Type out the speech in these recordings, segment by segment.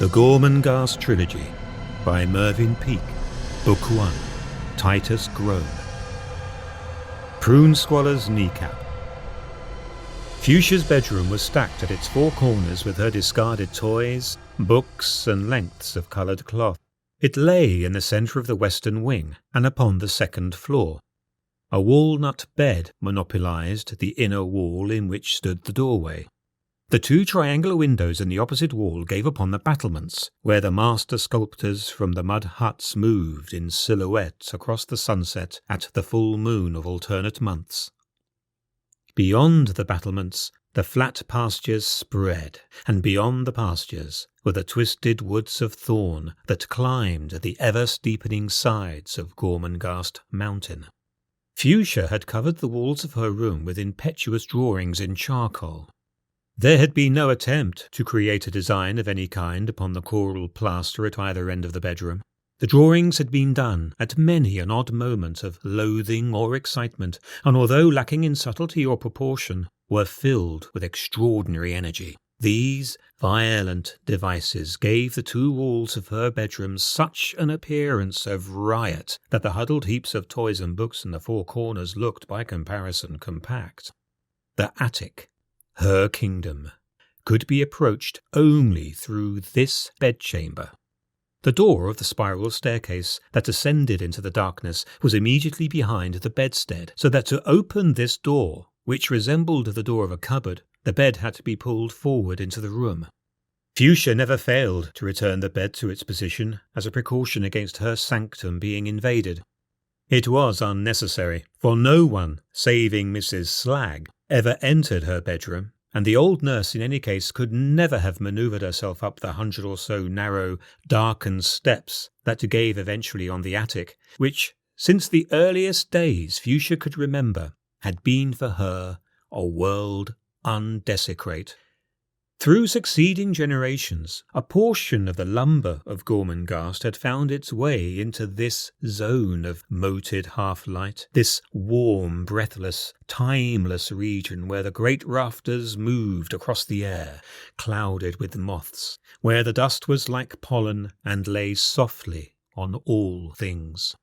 The Gormenghast Trilogy by Mervyn Peake. Book 1. Titus Groan. Prunesquallor's Kneecap. Fuchsia's bedroom was stacked at its four corners with her discarded toys, books and lengths of coloured cloth. It lay in the centre of the western wing and upon the second floor. A walnut bed monopolised the inner wall in which stood the doorway. The two triangular windows in the opposite wall gave upon the battlements, where the master sculptors from the mud huts moved in silhouette across the sunset at the full moon of alternate months. Beyond the battlements, the flat pastures spread, and beyond the pastures were the twisted woods of thorn that climbed the ever-steepening sides of Gormenghast Mountain. Fuchsia had covered the walls of her room with impetuous drawings in charcoal. There had been no attempt to create a design of any kind upon the coral plaster at either end of the bedroom. The drawings had been done at many an odd moment of loathing or excitement, and although lacking in subtlety or proportion, were filled with extraordinary energy. These violent devices gave the two walls of her bedroom such an appearance of riot that the huddled heaps of toys and books in the four corners looked, by comparison, compact. The attic, her kingdom, could be approached only through this bedchamber. The door of the spiral staircase that ascended into the darkness was immediately behind the bedstead, so that to open this door, which resembled the door of a cupboard, the bed had to be pulled forward into the room. Fuchsia never failed to return the bed to its position as a precaution against her sanctum being invaded. It was unnecessary, for no one, saving Mrs. Slagg, ever entered her bedroom, and the old nurse in any case could never have manoeuvred herself up the 100 or so narrow, darkened steps that gave eventually on the attic, which, since the earliest days Fuchsia could remember, had been for her a world undesecrate. Through succeeding generations, a portion of the lumber of Gormenghast had found its way into this zone of moated half-light, this warm, breathless, timeless region where the great rafters moved across the air, clouded with moths, where the dust was like pollen and lay softly on all things.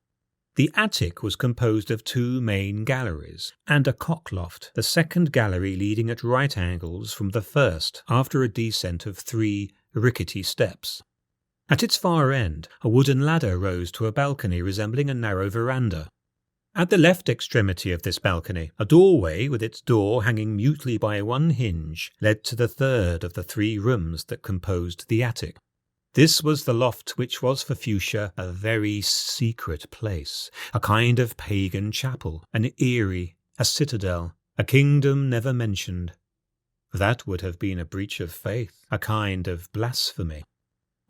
The attic was composed of two main galleries, and a cockloft, the second gallery leading at right angles from the first after a descent of 3 rickety steps. At its far end, a wooden ladder rose to a balcony resembling a narrow veranda. At the left extremity of this balcony, a doorway with its door hanging mutely by one hinge led to the third of the 3 rooms that composed the attic. This was the loft which was for Fuchsia a very secret place, a kind of pagan chapel, an eyrie, a citadel, a kingdom never mentioned. That would have been a breach of faith, a kind of blasphemy.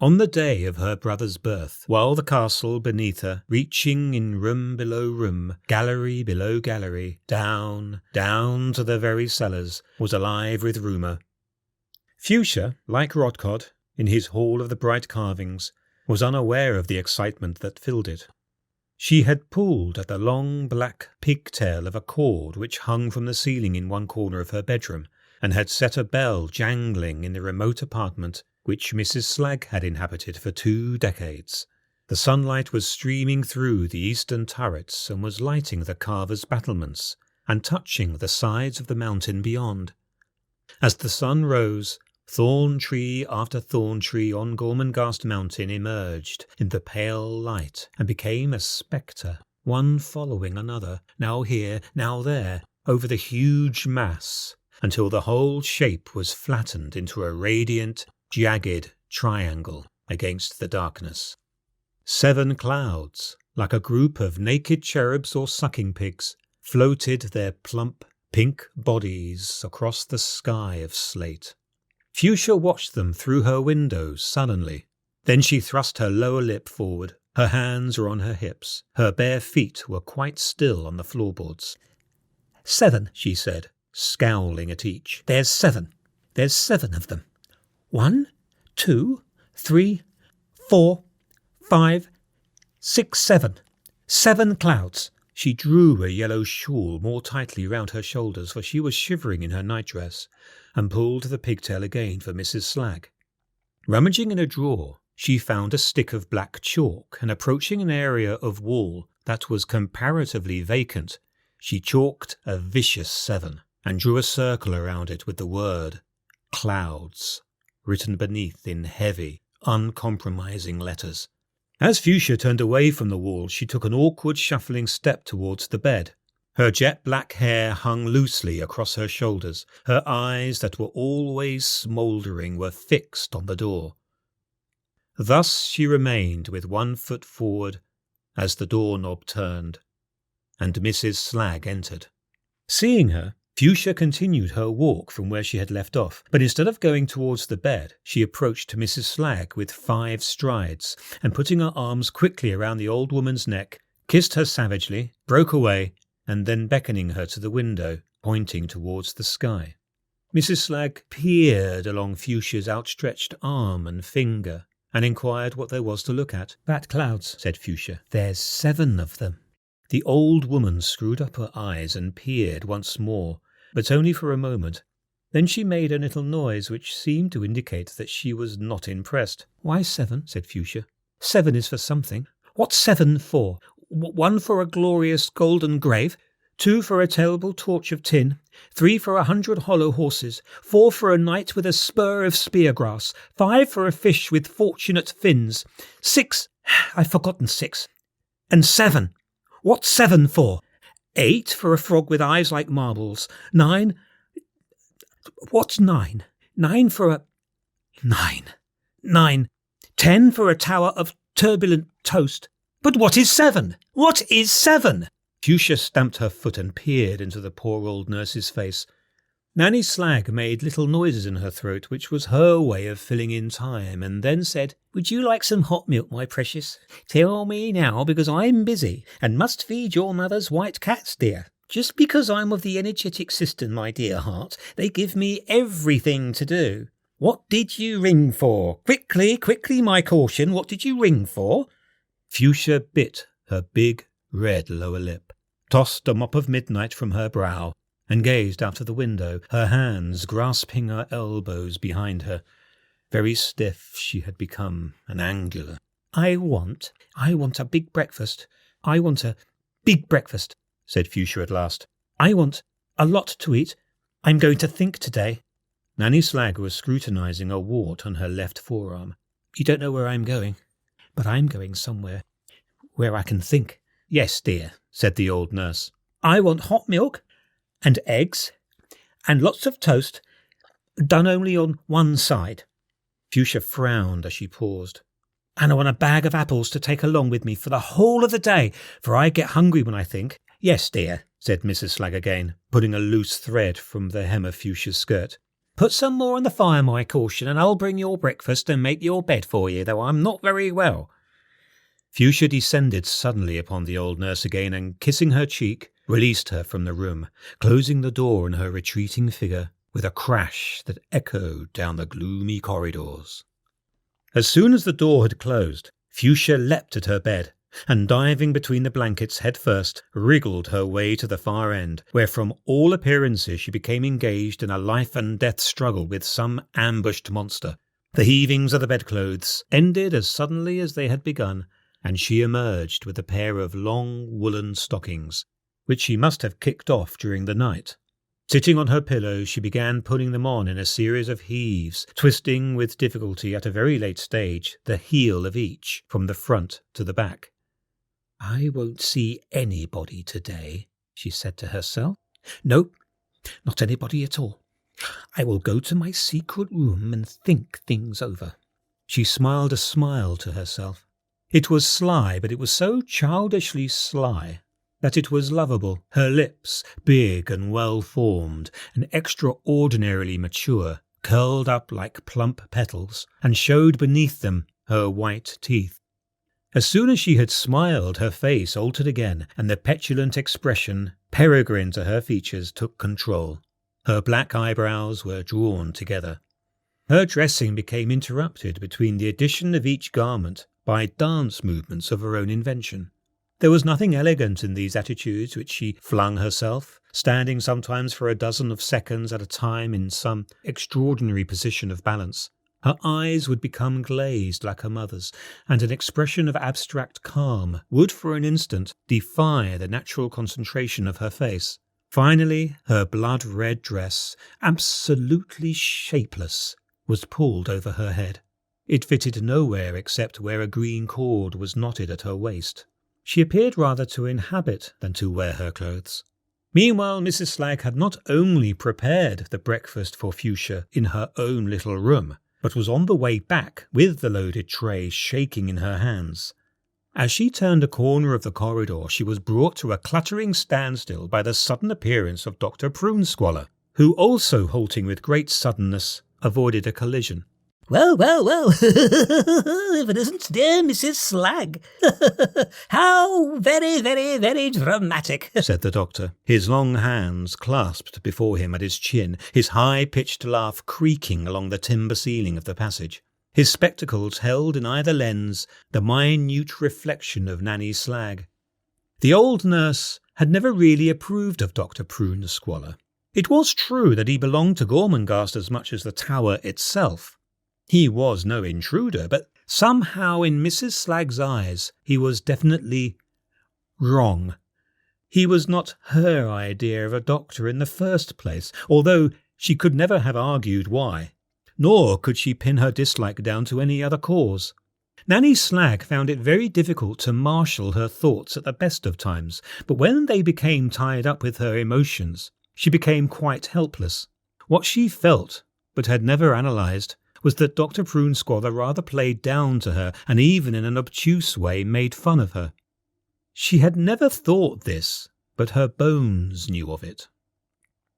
On the day of her brother's birth, while the castle beneath her, reaching in room below room, gallery below gallery, down to the very cellars, was alive with rumour. Fuchsia, like Rodcod, in his Hall of the Bright Carvings, was unaware of the excitement that filled it. She had pulled at the long black pigtail of a cord which hung from the ceiling in one corner of her bedroom, and had set a bell jangling in the remote apartment which Mrs. Slagg had inhabited for 2 decades. The sunlight was streaming through the eastern turrets and was lighting the carver's battlements, and touching the sides of the mountain beyond. As the sun rose, thorn tree after thorn tree on Gormenghast Mountain emerged in the pale light and became a spectre, one following another, now here, now there, over the huge mass, until the whole shape was flattened into a radiant, jagged triangle against the darkness. 7 clouds, like a group of naked cherubs or sucking pigs, floated their plump, pink bodies across the sky of slate. Fuchsia watched them through her windows sullenly. Then she thrust her lower lip forward. Her hands were on her hips. Her bare feet were quite still on the floorboards. 7, she said, scowling at each. There's 7. There's 7 of them. 1, 2, 3, 4, 5, 6, 7. 7 clouds. She drew a yellow shawl more tightly round her shoulders, for she was shivering in her nightdress, and pulled the pigtail again for Mrs. Slagg. Rummaging in a drawer, she found a stick of black chalk, and approaching an area of wall that was comparatively vacant, she chalked a vicious 7 and drew a circle around it with the word clouds written beneath in heavy, uncompromising letters. As Fuchsia turned away from the wall, she took an awkward shuffling step towards the bed. Her jet-black hair hung loosely across her shoulders. Her eyes, that were always smouldering, were fixed on the door. Thus she remained with one foot forward as the doorknob turned, and Mrs. Slagg entered. Seeing her, Fuchsia continued her walk from where she had left off, but instead of going towards the bed, she approached Mrs. Slagg with 5 strides, and putting her arms quickly around the old woman's neck, kissed her savagely, broke away, and then beckoning her to the window, pointing towards the sky. Mrs. Slagg peered along Fuchsia's outstretched arm and finger, and inquired what there was to look at. "That clouds," said Fuchsia. "There's 7 of them." The old woman screwed up her eyes and peered once more, but only for a moment. Then she made a little noise which seemed to indicate that she was not impressed. "Why 7?" said Fuchsia. "7 is for something." "What's 7 for? 1 for a glorious golden grave, 2 for a terrible torch of tin, 3 for 100 hollow horses, 4 for a knight with a spur of spear-grass, 5 for a fish with fortunate fins, 6, I've forgotten 6, and 7. What's 7 for? 8 for a frog with eyes like marbles, 9, what's 9? 9 for a... 9, 10 for a tower of turbulent toast. But what is 7? What is 7? Fuchsia stamped her foot and peered into the poor old nurse's face. Nanny Slagg made little noises in her throat, which was her way of filling in time, and then said, "Would you like some hot milk, my precious? Tell me now, because I'm busy, and must feed your mother's white cats, dear. Just because I'm of the energetic system, my dear heart, they give me everything to do. What did you ring for? Quickly, my caution, what did you ring for?" Fuchsia bit her big, red lower lip, tossed a mop of midnight from her brow, and gazed out of the window, her hands grasping her elbows behind her. Very stiff she had become, and angular. I want a big breakfast. I want a big breakfast," said Fuchsia at last. "I want a lot to eat. I'm going to think today." Nanny Slagg was scrutinizing a wart on her left forearm. "You don't know where I'm going, but I'm going somewhere where I can think." "Yes, dear," said the old nurse. "I want hot milk, and eggs, and lots of toast, done only on one side." Fuchsia frowned as she paused. "And I want a bag of apples to take along with me for the whole of the day, for I get hungry when I think." "Yes, dear," said Mrs. Slagg again, pulling a loose thread from the hem of Fuchsia's skirt. "Put some more on the fire, my caution, and I'll bring your breakfast and make your bed for you, though I'm not very well." Fuchsia descended suddenly upon the old nurse again, and kissing her cheek, released her from the room, closing the door on her retreating figure with a crash that echoed down the gloomy corridors. As soon as the door had closed, Fuchsia leapt at her bed, and diving between the blankets head first, wriggled her way to the far end, where from all appearances she became engaged in a life-and-death struggle with some ambushed monster. The heavings of the bedclothes ended as suddenly as they had begun, and she emerged with a pair of long woolen stockings, which she must have kicked off during the night. Sitting on her pillow, she began putting them on in a series of heaves, twisting with difficulty at a very late stage the heel of each from the front to the back. "I won't see anybody today," she said to herself. "No, not anybody at all. I will go to my secret room and think things over." She smiled a smile to herself. It was sly, but it was so childishly sly that it was lovable. Her lips, big and well-formed, and extraordinarily mature, curled up like plump petals, and showed beneath them her white teeth. As soon as she had smiled, her face altered again, and the petulant expression, peregrine to her features, took control. Her black eyebrows were drawn together. Her dressing became interrupted between the addition of each garment by dance movements of her own invention. There was nothing elegant in these attitudes which she flung herself, standing sometimes for a dozen of seconds at a time in some extraordinary position of balance. Her eyes would become glazed like her mother's, and an expression of abstract calm would for an instant defy the natural concentration of her face. Finally, her blood-red dress, absolutely shapeless, was pulled over her head. It fitted nowhere except where a green cord was knotted at her waist. She appeared rather to inhabit than to wear her clothes. Meanwhile, Mrs. Slagg had not only prepared the breakfast for Fuchsia in her own little room, but was on the way back with the loaded tray shaking in her hands. As she turned a corner of the corridor, she was brought to a clattering standstill by the sudden appearance of Dr. Prunesquallor, who, also halting with great suddenness, avoided a collision. Well, if it isn't dear Mrs. Slagg. How very dramatic, said the doctor, his long hands clasped before him at his chin, his high-pitched laugh creaking along the timber ceiling of the passage. His spectacles held in either lens the minute reflection of Nanny Slagg. The old nurse had never really approved of Dr. Prunesquallor. It was true that he belonged to Gormenghast as much as the tower itself. He was no intruder, but somehow in Mrs. Slagg's eyes he was definitely wrong. He was not her idea of a doctor in the first place, although she could never have argued why, nor could she pin her dislike down to any other cause. Nanny Slagg found it very difficult to marshal her thoughts at the best of times, but when they became tied up with her emotions, she became quite helpless. What she felt, but had never analysed, was that Dr. Prunesquallor rather played down to her and even in an obtuse way made fun of her. She had never thought this, but her bones knew of it.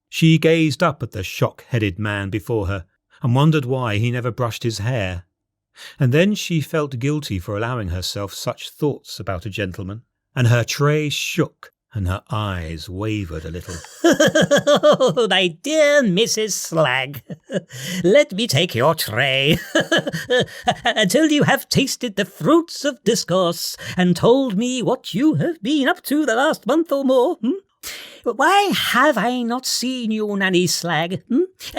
She gazed up at the shock-headed man before her and wondered why he never brushed his hair. And then she felt guilty for allowing herself such thoughts about a gentleman, and her tray shook and her eyes wavered a little. Oh, my dear Mrs. Slagg, let me take your tray until you have tasted the fruits of discourse and told me what you have been up to the last month or more. Why have I not seen you, Nanny Slagg?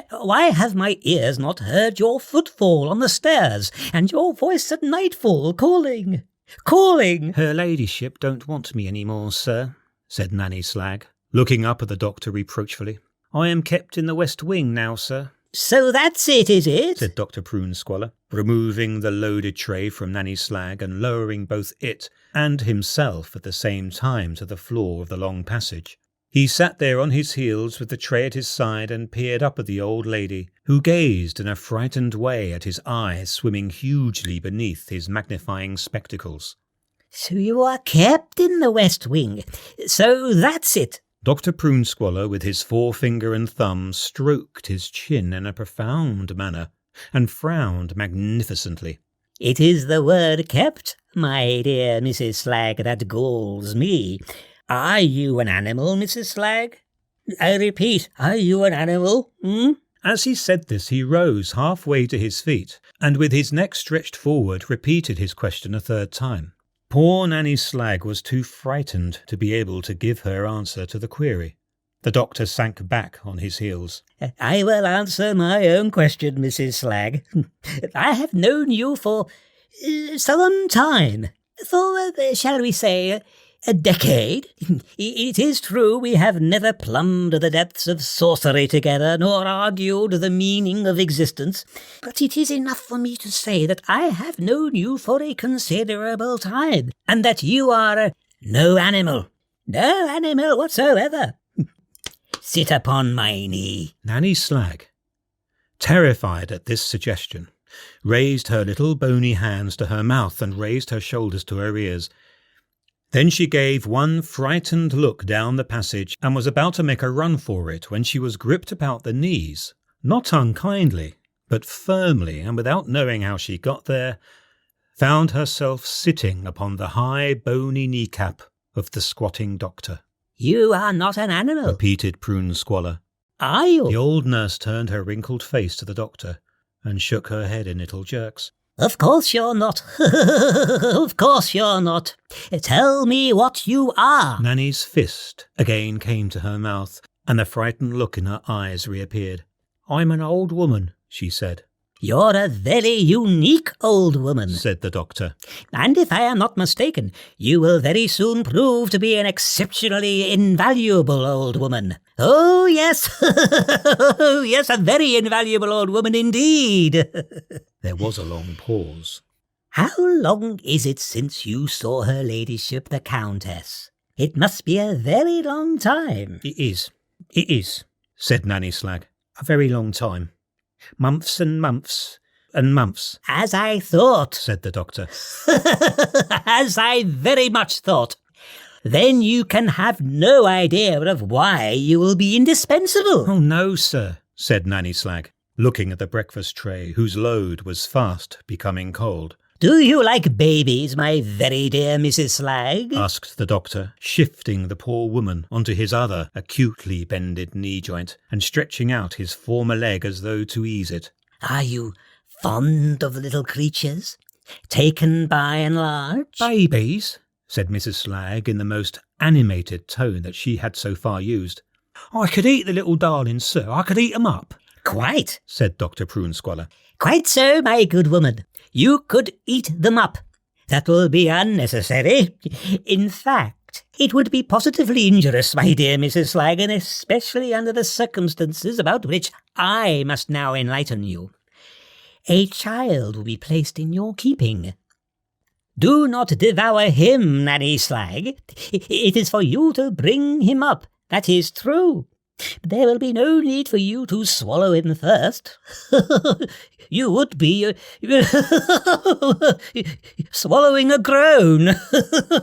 Why have my ears not heard your footfall on the stairs and your voice at nightfall calling? Her ladyship don't want me any more, sir, said Nanny Slagg, looking up at the doctor reproachfully. I am kept in the west wing now, sir. So that's it, is it? Said Dr. Prunesquallor, removing the loaded tray from Nanny Slagg and lowering both it and himself at the same time to the floor of the long passage. He sat there on his heels with the tray at his side and peered up at the old lady, who gazed in a frightened way at his eyes swimming hugely beneath his magnifying spectacles. So you are kept in the west wing. So that's it. Dr. Prunesquallor, with his forefinger and thumb, stroked his chin in a profound manner and frowned magnificently. It is the word kept, my dear Mrs. Slagg, that galls me. Are you an animal, Mrs. Slagg? I repeat, are you an animal? As he said this, he rose halfway to his feet, and with his neck stretched forward, repeated his question a third time. Poor Nanny Slagg was too frightened to be able to give her answer to the query. The doctor sank back on his heels. I will answer my own question, Mrs. Slagg. I have known you for some time. For, shall we say, a decade. It is true we have never plumbed the depths of sorcery together, nor argued the meaning of existence, but it is enough for me to say that I have known you for a considerable time, and that you are no animal whatsoever. Sit upon my knee. Nanny Slagg, terrified at this suggestion, raised her little bony hands to her mouth and raised her shoulders to her ears. Then she gave one frightened look down the passage and was about to make a run for it when she was gripped about the knees, not unkindly, but firmly, and without knowing how she got there, found herself sitting upon the high bony kneecap of the squatting doctor. You are not an animal, repeated Prunesquallor. Are you? The old nurse turned her wrinkled face to the doctor and shook her head in little jerks. Of course you're not. Of course you're not. Tell me what you are. Nanny's fist again came to her mouth, and the frightened look in her eyes reappeared. I'm an old woman, she said. "You're a very unique old woman," said the doctor. "and if I am not mistaken, you will very soon prove to be an exceptionally invaluable old woman." "Oh, yes, oh, yes, a very invaluable old woman indeed." There was a long pause. "How long is it since you saw her ladyship the Countess?" "It must be a very long time." It is, said Nanny Slagg. "A very long time. Months and months and months." "As I thought," said the doctor. "As I very much thought. Then you can have no idea of why you will be indispensable." "Oh, no, sir," said Nanny Slagg, looking at the breakfast tray, whose load was fast becoming cold. "Do you like babies, my very dear Mrs. Slagg?" asked the doctor, shifting the poor woman onto his other acutely bended knee joint and stretching out his former leg as though to ease it. "Are you fond of little creatures, taken by and large?" "Babies?" said Mrs. Slagg in the most animated tone that she had so far used. "I could eat the little darlings, sir. I could eat 'em up." "Quite," said Dr. Prunesquallor. "Quite so, my good woman. You could eat them up. That will be unnecessary. In fact, it would be positively injurious, my dear Mrs. Slagg, and especially under the circumstances about which I must now enlighten you. A child will be placed in your keeping. Do not devour him, Nanny Slagg. It is for you to bring him up. That is true. But there will be no need for you to swallow him first. You would be swallowing a groan."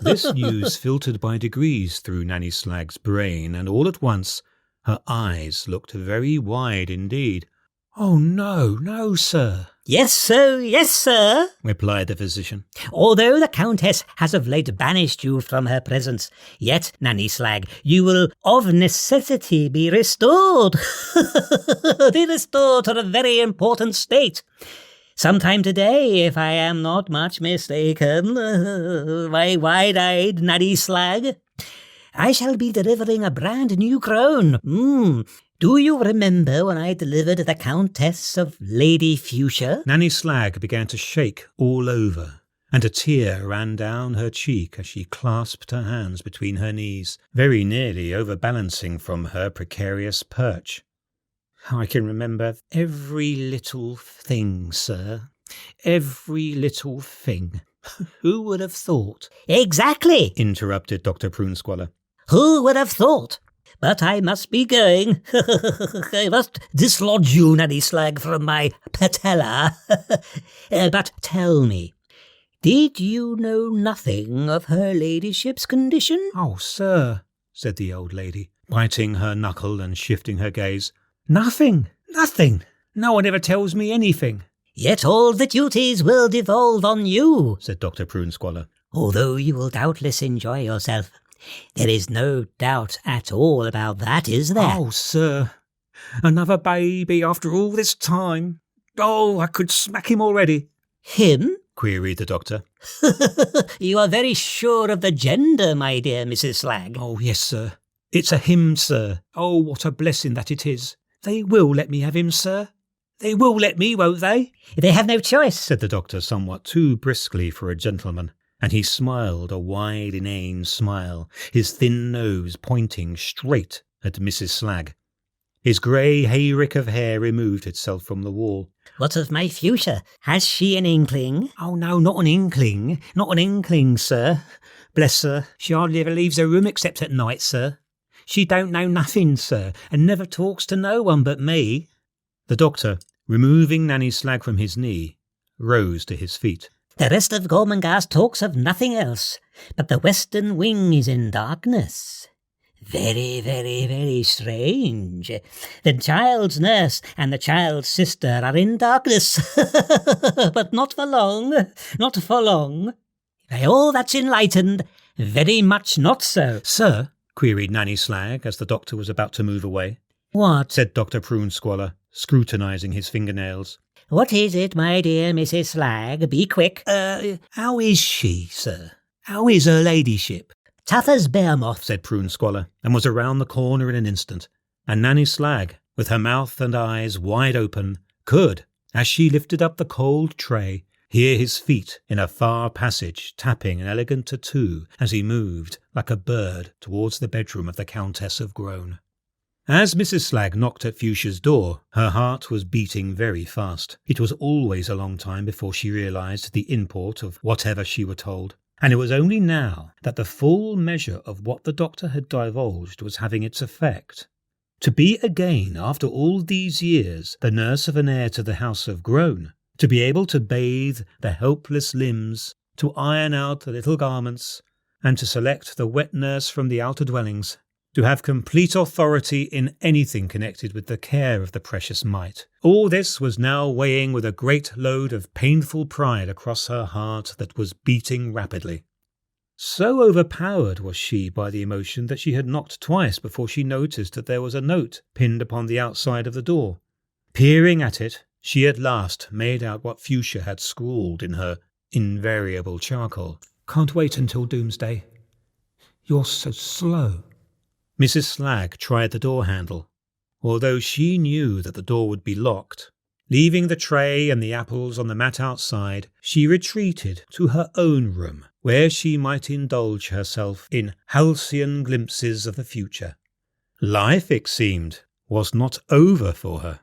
This news filtered by degrees through Nanny Slagg's brain, and all at once her eyes looked very wide indeed. "Oh, no, sir." Yes, sir," replied the physician. "Although the Countess has of late banished you from her presence, yet, Nanny Slagg, you will of necessity be restored. Be restored to a very important state. Sometime today, if I am not much mistaken, my wide-eyed Nanny Slagg, I shall be delivering a brand new crown. Do you remember when I delivered the Countess of Lady Fuchsia?" Nanny Slagg began to shake all over, and a tear ran down her cheek as she clasped her hands between her knees, very nearly overbalancing from her precarious perch. "I can remember every little thing, sir. Every little thing. Who would have thought?" "Exactly," interrupted Dr. Prunesquallor. "Who would have thought? But I must be going. I must dislodge you, Nanny Slagg, from my patella. But tell me, did you know nothing of her ladyship's condition?" "Oh, sir," said the old lady, biting her knuckle and shifting her gaze. Nothing. No one ever tells me anything." "Yet all the duties will devolve on you," said Dr. Prunesquallor. "although you will doubtless enjoy yourself. There is no doubt at all about that, is there?" "Oh, sir, another baby after all this time. Oh, I could smack him already." "Him?" queried the doctor. "You are very sure of the gender, my dear Mrs. Slagg." "Oh, yes, sir. It's a him, sir. Oh, what a blessing that it is. They will let me have him, sir. They will let me, won't they?" "They have no choice," said the doctor somewhat too briskly for a gentleman, and he smiled a wide, inane smile, his thin nose pointing straight at Mrs. Slagg. His grey hayrick of hair removed itself from the wall. "What of my Fuchsia? Has she an inkling?" "Oh, no, not an inkling, sir. Bless her, she hardly ever leaves her room except at night, sir. She don't know nothing, sir, and never talks to no one but me." The doctor, removing Nanny Slagg from his knee, rose to his feet. "The rest of Gormenghast talks of nothing else, but the western wing is in darkness. Very, very, very strange. The child's nurse and the child's sister are in darkness, but not for long. By all that's enlightened, very much not so." "Sir?" queried Nanny Slagg as the doctor was about to move away. "What?" said Dr. Prunesquallor, scrutinising his fingernails. "What is it, my dear Mrs. Slagg? Be quick." How is she, sir? How is her ladyship?" "Tough as bear moth," said Prunesquallor, and was around the corner in an instant, and Nanny Slagg, with her mouth and eyes wide open, could as she lifted up the cold tray, hear his feet in a far passage tapping an elegant tattoo as he moved, like a bird, towards the bedroom of the Countess of Groan. As Mrs. Slagg knocked at Fuchsia's door, her heart was beating very fast. It was always a long time before she realised the import of whatever she were told, and it was only now that the full measure of what the doctor had divulged was having its effect. To be again, after all these years, the nurse of an heir to the House of Groan, to be able to bathe the helpless limbs, to iron out the little garments, and to select the wet nurse from the outer dwellings, to have complete authority in anything connected with the care of the precious mite. All this was now weighing with a great load of painful pride across her heart that was beating rapidly. So overpowered was she by the emotion that she had knocked twice before she noticed that there was a note pinned upon the outside of the door. Peering at it, she at last made out what Fuchsia had scrawled in her invariable charcoal. "Can't wait until doomsday. You're so slow." Mrs. Slagg tried the door handle, although she knew that the door would be locked. Leaving the tray and the apples on the mat outside, she retreated to her own room, where she might indulge herself in halcyon glimpses of the future. Life, it seemed, was not over for her.